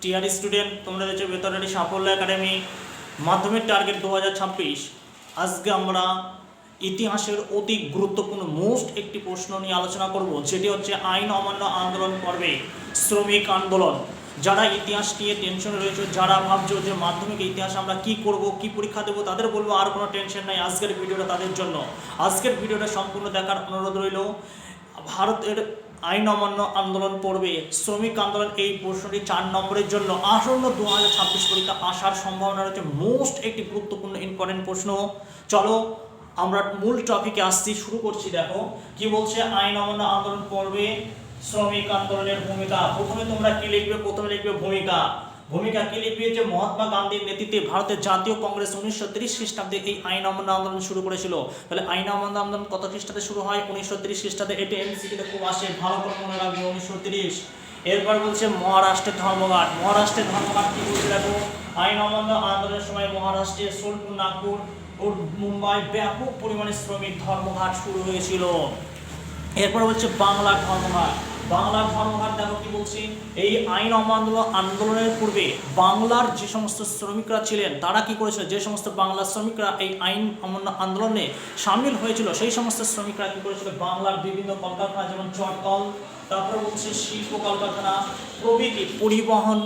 TR student, তোমরা দেখছো বেতরারি সাফল্য একাডেমি মাধ্যমিক টার্গেট 2026। আজকে আমরা ইতিহাসের অতি গুরুত্বপূর্ণ মোস্ট একটি প্রশ্ন নিয়ে আলোচনা করব, যেটি হচ্ছে আইন অমান্য আন্দোলন পর্বে শ্রমিক আন্দোলন। যারা ইতিহাস নিয়ে টেনশনে রয়েছে, যারা ভাবছো যে মাধ্যমিক ইতিহাস আমরা কি করব, কি পরীক্ষা দেবো, তাদের বলবো আর কোনো টেনশন নাই, আজকের ভিডিওটা তাদের জন্য। আজকের ভিডিওটা সম্পূর্ণ দেখার অনুরোধ রইল। ভারতের আইন অমান্য আন্দোলন পড়বে শ্রমিক আন্দোলন, এই প্রশ্নটি 4 নম্বরের জন্য আসন্ন 2026 পরীক্ষা আসার সম্ভাবনা রয়েছে। মোস্ট একটি গুরুত্বপূর্ণ ইম্পর্টেন্ট প্রশ্ন। চলো আমরা মূল টপিকে আসছি, শুরু করছি। দেখো কি বলছে, আইন অমান্য আন্দোলন পড়বে শ্রমিক আন্দোলনের ভূমিকা। প্রথমে তোমরা কি লিখবে? প্রথমে লিখবে ভূমিকা। ভূমিকা কি লিখবে? যে মহাত্মা গান্ধীর নেতৃত্বে ভারতের জাতীয় কংগ্রেস 1930 খ্রিস্টাব্দে এই আইন অমান্য আন্দোলন শুরু করেছিল। তাহলে আইন অমান্য আন্দোলন কত খ্রিস্টাব্দে শুরু হয়? 1930 খ্রিস্টাব্দে। এটা এমসিকিউতে খুব আসে, ভালো করে মনে রাখবে 1930। এরপর বলছে মহারাষ্ট্রের ধর্মঘট। মহারাষ্ট্রের ধর্মঘট কি বলছে দেখো, আইন অমান্য আন্দোলনের সময় মহারাষ্ট্রে সোলপুর, নাগপুর ও মুম্বাই ব্যাপক পরিমাণে শ্রমিক ধর্মঘট শুরু হয়েছিল। এরপর হচ্ছে বাংলার ধর্মঘট। বাংলার ধর্মঘট দেখো কি বলছে, এই আইন অমান্য আন্দোলনের পূর্বে বাংলার যে সমস্ত শ্রমিকরা ছিলেন তারা কি করেছিল, যে সমস্ত বাংলার শ্রমিকরা এই আইন অমান্য আন্দোলনে সামিল হয়েছিল সেই সমস্ত শ্রমিকরা কি করেছিল, বাংলার বিভিন্ন কলকারখানা যেমন চটকল, তারপর হচ্ছে শিল্প কলকারখানা প্রভৃতি, পরিবহন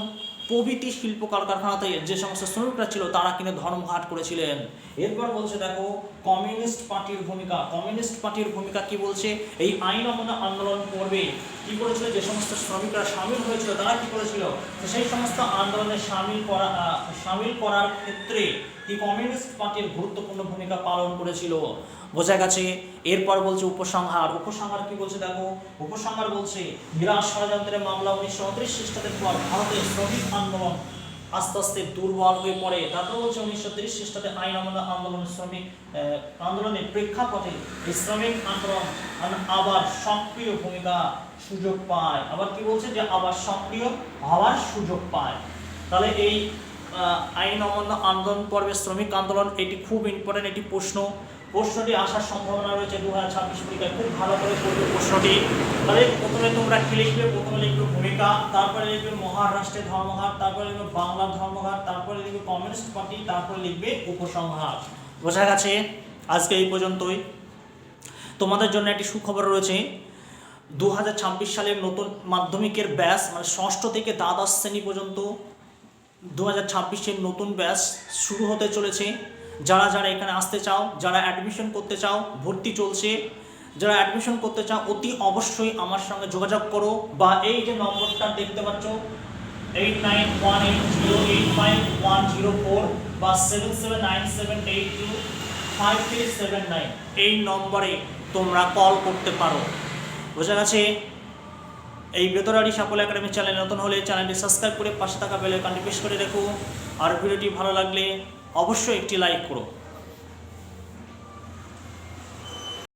প্রভৃতি শিল্প কলকারখানাতে যে সমস্ত শ্রমিকরা ছিল তারা কিন্তু ধর্মঘট করেছিলেন। এরপর বলছে দেখো কমিউনিস্ট পার্টির ভূমিকা। কমিউনিস্ট পার্টির ভূমিকা কি বলছে, এই আইন অমান্য আন্দোলন পর্বে কি করেছিল, যে সমস্ত শ্রমিকরা সামিল হয়েছিল তারা কি করেছিল, সেই সমস্ত আন্দোলনে সামিল করার ক্ষেত্রে কি কমিউনিস্ট পার্টির গুরুত্বপূর্ণ ভূমিকা পালন করেছিল। বোঝা গেছে। এরপর বলছে উপসংহার। উপসংহার কি বলছে দেখো, উপসংহার বলছে বিরাট ষড়যন্ত্রের মামলা 1929 খ্রিস্টাব্দের পর ভারতের শ্রমিক আন্দোলন আস্তে আস্তে দুর্বল হয়ে পড়ে। তারপর বলছে 1930 খ্রিস্টাব্দে আইন অমান্য আন্দোলনের প্রেক্ষাপটে শ্রমিক আন্দোলন আবার সক্রিয় ভূমিকা সুযোগ পায়। আবার কি বলছে, যে আবার সক্রিয় হওয়ার সুযোগ পায়। তাহলে এই আইন অমান্য আন্দোলন পর্বে শ্রমিক আন্দোলন, এটি খুব ইম্পর্টেন্ট একটি প্রশ্নটি আসার সম্ভাবনা রয়েছে 2026 পরীক্ষায়। খুব ভালো করে পড়বে প্রশ্নটি। তাহলে প্রথমে তোমরা কি লিখবে? প্রথমে লিখবে ভূমিকা, তারপরে লিখবে মহারাষ্ট্রের ধর্মঘট, তারপরে লিখবে বাংলার ধর্মঘট, তারপরে লিখবে কমিউনিস্ট পার্টি, তারপরে লিখবে উপসংহার। বোঝা গেছে? আজকে এই পর্যন্তই। তোমাদের জন্য একটি সুখবর রয়েছে, 2026 সালের নতুন মাধ্যমিকের ব্যাচ, মানে ষষ্ঠ থেকে দ্বাদশ শ্রেণী পর্যন্ত 2026-এর নতুন ব্যাচ শুরু হতে চলেছে। যারা যারা এখানে আসতে চাও, যারা অ্যাডমিশন করতে চাও, ভর্তি চলছে, যারা অ্যাডমিশন করতে চাও অতি অবশ্যই আমার সঙ্গে যোগাযোগ করো, বা এই যে নম্বরটা দেখতে পাচ্ছ 8918085104 বা 7797825379, এই নম্বরে তোমরা কল করতে পারো। বোঝা গেছে? এই বেতরারি সাফল্য একাডেমি চ্যানেল নতুন হলে চ্যানেলটি সাবস্ক্রাইব করে পাশে থাকা বেল আইকনটি প্রেস করে রেখো। আর ভিডিওটি ভালো লাগলে অবশ্যই একটি লাইক করো।